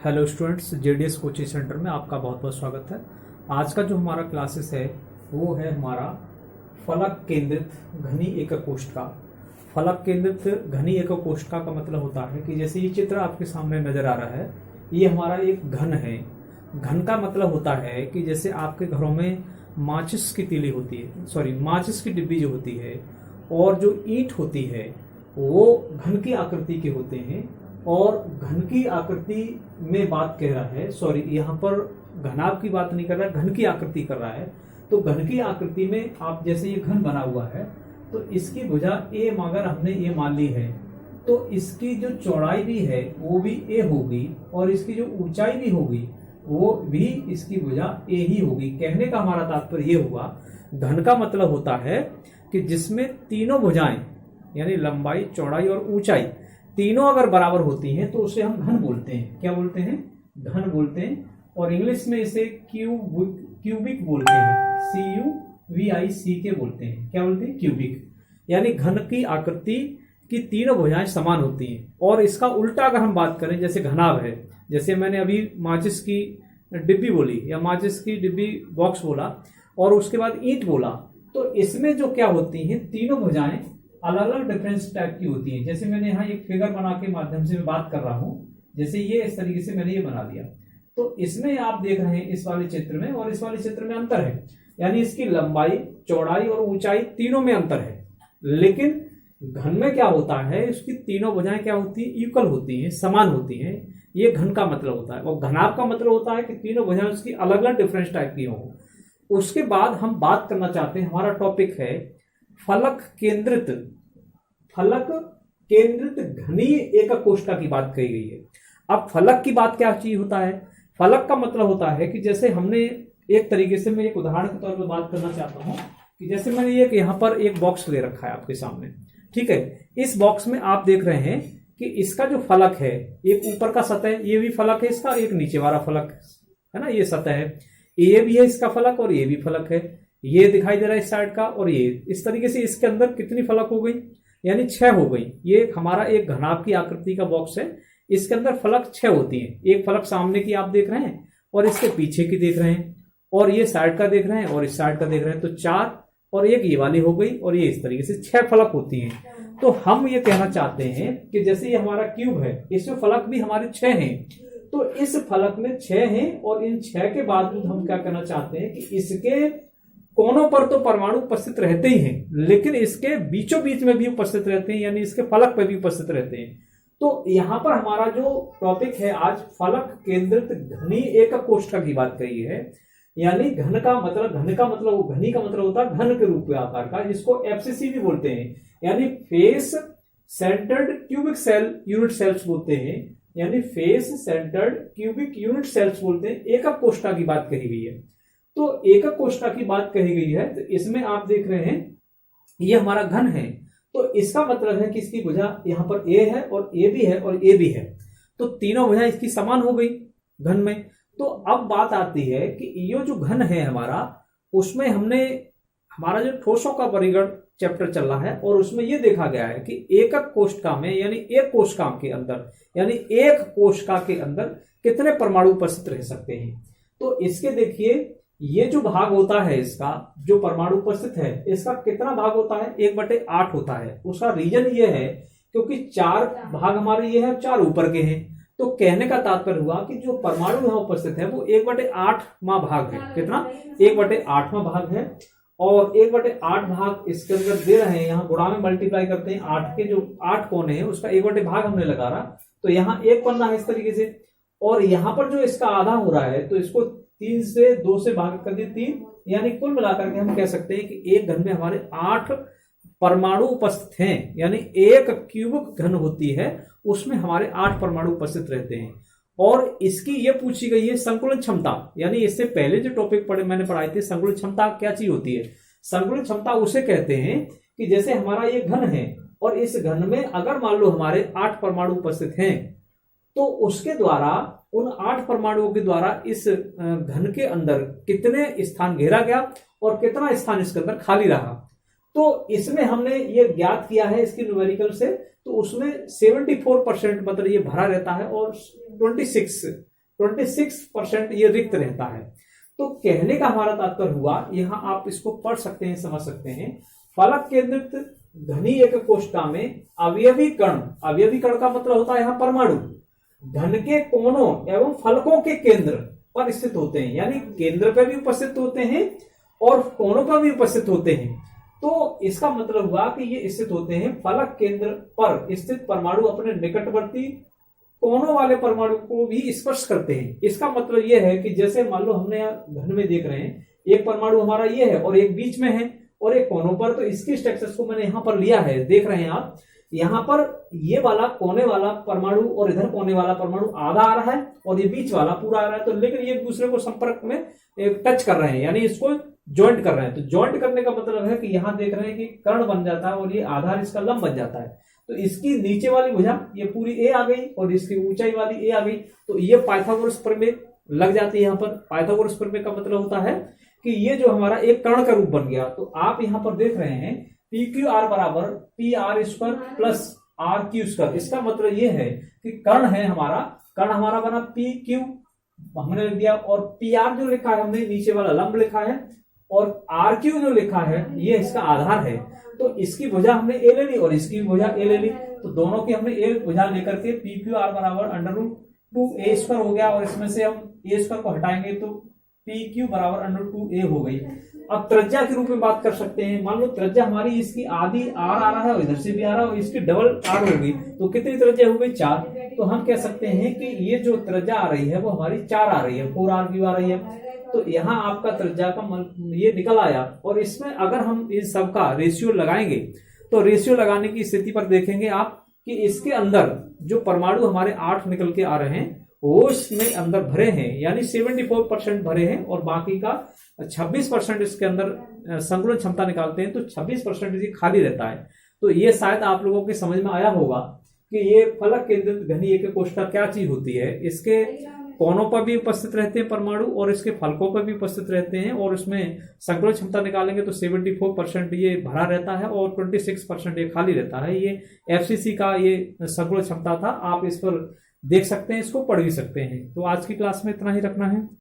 Hello students, JDS coaching centre में आपका बहुत बहुत स्वागत है। आज का जो हमारा क्लासेस है वो है हमारा फलक केंद्रित घनी एकक कोष्ठका। फलक केंद्रित घनी एकक कोष्ठका का मतलब होता है कि जैसे ये चित्र आपके सामने नजर आ रहा है, ये हमारा एक घन है। घन का मतलब होता है कि जैसे आपके घरों में माचिस की तीली होती है, माचिस की डिब्बी जो होती है और जो ईंट होती है वो घन की आकृति के होते हैं। और घन की आकृति में बात कह रहा है, यहाँ पर घनाभ की बात नहीं कर रहा है, घन की आकृति कर रहा है। तो घन की आकृति में आप जैसे ये घन बना हुआ है तो इसकी भुजा ए अगर हमने ये मान ली है तो इसकी जो चौड़ाई भी है वो भी ए होगी और इसकी जो ऊंचाई भी होगी वो भी इसकी भुजा ए ही होगी। कहने का हमारा तात्पर्य ये हुआ, घन का मतलब होता है कि जिसमें तीनों भुजाएं यानी लंबाई, चौड़ाई और ऊंचाई तीनों अगर बराबर होती हैं तो उसे हम घन बोलते हैं। क्या बोलते हैं? घन बोलते हैं। और इंग्लिश में इसे क्यूबिक बोलते हैं, CUVIC बोलते हैं। क्या बोलते हैं? क्यूबिक। यानी घन की आकृति की तीनों भुजाएं समान होती हैं। और इसका उल्टा अगर हम बात करें, जैसे घनाभ है, जैसे मैंने अभी माचिस की डिब्बी बोली या माचिस की डिब्बी बॉक्स बोला और उसके बाद ईंट बोला, तो इसमें जो क्या होती हैं, तीनों भुजाएं अलग अलग डिफरेंस टाइप की होती है। जैसे मैंने यहाँ एक फिगर बना के माध्यम से मैं बात कर रहा हूँ, जैसे ये इस तरीके से मैंने ये बना दिया, तो इसमें आप देख रहे हैं इस वाले चित्र में और इस वाले चित्र में अंतर है। यानी इसकी लंबाई, चौड़ाई और ऊंचाई तीनों में अंतर है। लेकिन घन में क्या होता है, इसकी तीनों भुजाएं क्या होती है, इक्वल होती हैं, समान होती हैं। ये घन का मतलब होता है। और घनाभ का मतलब होता है कि तीनों भुजाएं उसकी अलग अलग डिफरेंस टाइप की हो। उसके बाद हम बात करना चाहते हैं, हमारा टॉपिक है फलक केंद्रित घनी एकक कोष्ठका की बात कही गई है। अब फलक की बात क्या चीज होता है? फलक का मतलब होता है कि जैसे हमने एक तरीके से, मैं एक उदाहरण के तौर पर बात करना चाहता हूं कि जैसे मैंने यहाँ पर एक बॉक्स ले रखा है आपके सामने, ठीक है। इस बॉक्स में आप देख रहे हैं कि इसका जो फलक है, एक ऊपर का सतह, ये भी फलक है इसका, एक नीचे वाला फलक है ना, ये सतह है, ये भी है इसका फलक और ये भी फलक है। ये दिखाई दे रहा है इस साइड का और ये, इस तरीके से इसके अंदर कितनी फलक हो गई, यानी 6 हो गई। ये हमारा एक घनाभ की आकृति का बॉक्स है, इसके अंदर फलक 6 होती हैं। एक फलक सामने की आप देख रहे हैं और इसके पीछे की देख रहे हैं और ये साइड का देख रहे हैं और इस साइड का देख रहे हैं, तो 4 और एक ये वाली हो गई और ये इस तरीके से 6 फलक होती हैं। तो हम ये कहना चाहते हैं कि जैसे ये हमारा क्यूब है, इसमें फलक भी हमारे 6 हैं, तो इस फलक में 6 हैं और इन 6 के बावजूद हम क्या करना चाहते हैं कि इसके कोनों पर तो परमाणु उपस्थित रहते ही हैं, लेकिन इसके बीचों बीच में भी उपस्थित रहते हैं, यानी इसके फलक पर भी उपस्थित रहते हैं। तो यहां पर हमारा जो टॉपिक है आज, फलक केंद्रित घनी एकक कोष्ठका की बात कही है। यानी घनी का मतलब होता है घन के रूप में आकार का, जिसको FCC भी बोलते हैं, यानी face centred cubic cell unit cells बोलते हैं, यानी face centred cubic unit cells बोलते हैं। एकक कोष्ठका की बात कही गई है। तो एकक कोष्ठका की बात कही गई है, तो इसमें आप देख रहे हैं ये हमारा घन है, तो इसका मतलब है कि इसकी भुजा यहां पर ए है और ए भी है और ए भी है, तो तीनों भुजाएं इसकी समान हो गई घन में। तो अब बात आती है कि ये जो घन है हमारा, उसमें हमारा जो ठोसों का परिगण चैप्टर चल रहा है और उसमें यह देखा गया है कि एकक कोष्ठका में, यानी एक कोष्ठका के अंदर, यानी एक कोष्ठका के अंदर कितने परमाणु उपस्थित रह सकते हैं। तो इसके देखिए, ये जो भाग होता है इसका, जो परमाणु उपस्थित है, इसका कितना भाग होता है, 1/8 होता है। उसका रीजन ये है क्योंकि 4 भाग हमारे ये है, 4 ऊपर के हैं। तो कहने का तात्पर्य हुआ कि जो परमाणु यहाँ उपस्थित है वो 1/8वां भाग है। कितना? 1/8वां भाग है। और 1/8 भाग इसके अंदर दे रहे हैं, यहाँ गुणा में मल्टीप्लाई करते हैं, 8 के जो 8 कोने हैं उसका 1/8 भाग हमने लगा रहा, तो यहाँ 1 पन्ना है इस तरीके से। और यहाँ पर जो इसका आधा हो रहा है, तो इसको 3 से 2 से भाग कर दिए 3, यानी कुल मिलाकर के हम कह सकते हैं कि एक घन में हमारे 8 परमाणु उपस्थित हैं। यानी एक क्यूबिक घन होती है, उसमें हमारे 8 परमाणु उपस्थित रहते हैं। और इसकी ये पूछी गई है संकुलन क्षमता, यानी इससे पहले जो टॉपिक मैंने पढ़ाई थी, संकुलन क्षमता क्या चीज होती है। संकुलन क्षमता उसे कहते हैं कि जैसे हमारा ये घन है और इस घन में अगर मान लो हमारे 8 परमाणु उपस्थित हैं, तो उसके द्वारा, उन 8 परमाणुओं के द्वारा इस घन के अंदर कितने स्थान घेरा गया और कितना स्थान इसके अंदर खाली रहा। तो इसमें हमने ये ज्ञात किया है इसकी न्यूमेरिकल से, तो उसमें 74% मतलब ये भरा रहता है और 26 26% ये रिक्त रहता है। तो कहने का हमारा तात्पर्य हुआ, यहां आप इसको पढ़ सकते हैं, समझ सकते हैं, फलक केंद्रित घनी एक कोशिका में अवयवी कण का मतलब होता है यहाँ परमाणु, घन के कोणों एवं फलकों के केंद्र पर स्थित होते हैं, यानी केंद्र पर भी उपस्थित होते हैं और कोणों पर भी उपस्थित होते हैं। तो इसका मतलब हुआ कि ये स्थित होते हैं फलक केंद्र पर स्थित परमाणु अपने निकटवर्ती कोणों वाले परमाणु को भी स्पर्श करते हैं। इसका मतलब यह है कि जैसे मान लो हमने घन में देख रहे हैं, एक परमाणु हमारा ये है और एक बीच में है और एक कोनों पर, तो इसकी स्ट्रक्चर्स को मैंने यहां पर लिया है, देख रहे हैं आप, यहां पर ये वाला कोने वाला परमाणु और इधर कोने वाला परमाणु आधा आ रहा है और ये बीच वाला पूरा आ रहा है, तो लेकिन ये एक दूसरे को संपर्क में टच कर रहे हैं, यानी इसको ज्वाइंट कर रहे हैं। तो ज्वाइंट करने का मतलब है कि यहां देख रहे हैं कि कर्ण बन जाता है और ये आधार इसका लंब बन जाता है। तो इसकी नीचे वाली भुजा ये पूरी ए आ गई और इसकी ऊंचाई वाली ए आ गई, तो ये पाइथागोरस प्रमेय लग जाती है। यहाँ पर पाइथागोरस प्रमेय का मतलब होता है कि ये जो हमारा एक कर्ण का रूप बन गया। तो आप यहां पर देख रहे हैं पी क्यू आर बराबर P R square plus R Q square. इसका मतलब ये है कि कर्ण है हमारा, कर्ण हमारा बना पी क्यू हमने लिख दिया, और पी आर जो लिखा है हमने नीचे वाला लंब लिखा है, और आर क्यू जो लिखा है ये इसका आधार है। तो इसकी भुजा हमने ए ले ली और इसकी भुजा ए ले ली, तो दोनों की हमने ए भुजा लेकर के पी क्यू आर बराबर अंडर रूट 2a स्क्वायर हो गया, और इसमें से हम ए स्क्वायर को हटाएंगे तो पी क्यू बराबर अंडर 2a हो गई। अब त्रिज्या के रूप में बात कर सकते हैं, मान लो त्रिज्या हमारी इसकी आधी आर आ रहा है और इधर से भी आ रहा है और इसकी डबल आर होगी, तो कितनी त्रिज्या हो गई 4। तो हम कह सकते हैं कि ये जो त्रिज्या आ रही है वो हमारी 4 आ रही है, 4r क्यू आ रही है। तो यहाँ आपका त्रिज्या का ये निकल आया। और इसमें अगर हम इस सब का रेशियो लगाएंगे, तो रेशियो लगाने की स्थिति पर देखेंगे आप कि इसके अंदर जो परमाणु हमारे 8 निकल के आ रहे हैं वो इसमें अंदर भरे हैं, यानी 74% भरे हैं, और बाकी का 26% इसके अंदर संकुलन क्षमता निकालते हैं, तो 26% ये खाली रहता है। तो ये शायद आप लोगों के समझ में आया होगा कि ये फलक केंद्रित घनी एक कोशिका क्या चीज होती है। इसके कोनों पर भी उपस्थित रहते हैं परमाणु और इसके फलकों पर भी उपस्थित रहते हैं, और उसमें संकुलन क्षमता निकालेंगे तो 74% ये भरा रहता है और 26% ये खाली रहता है। ये एफसीसी का ये संकुलन क्षमता था, आप इस पर देख सकते हैं, इसको पढ़ भी सकते हैं। तो आज की क्लास में इतना ही रखना है।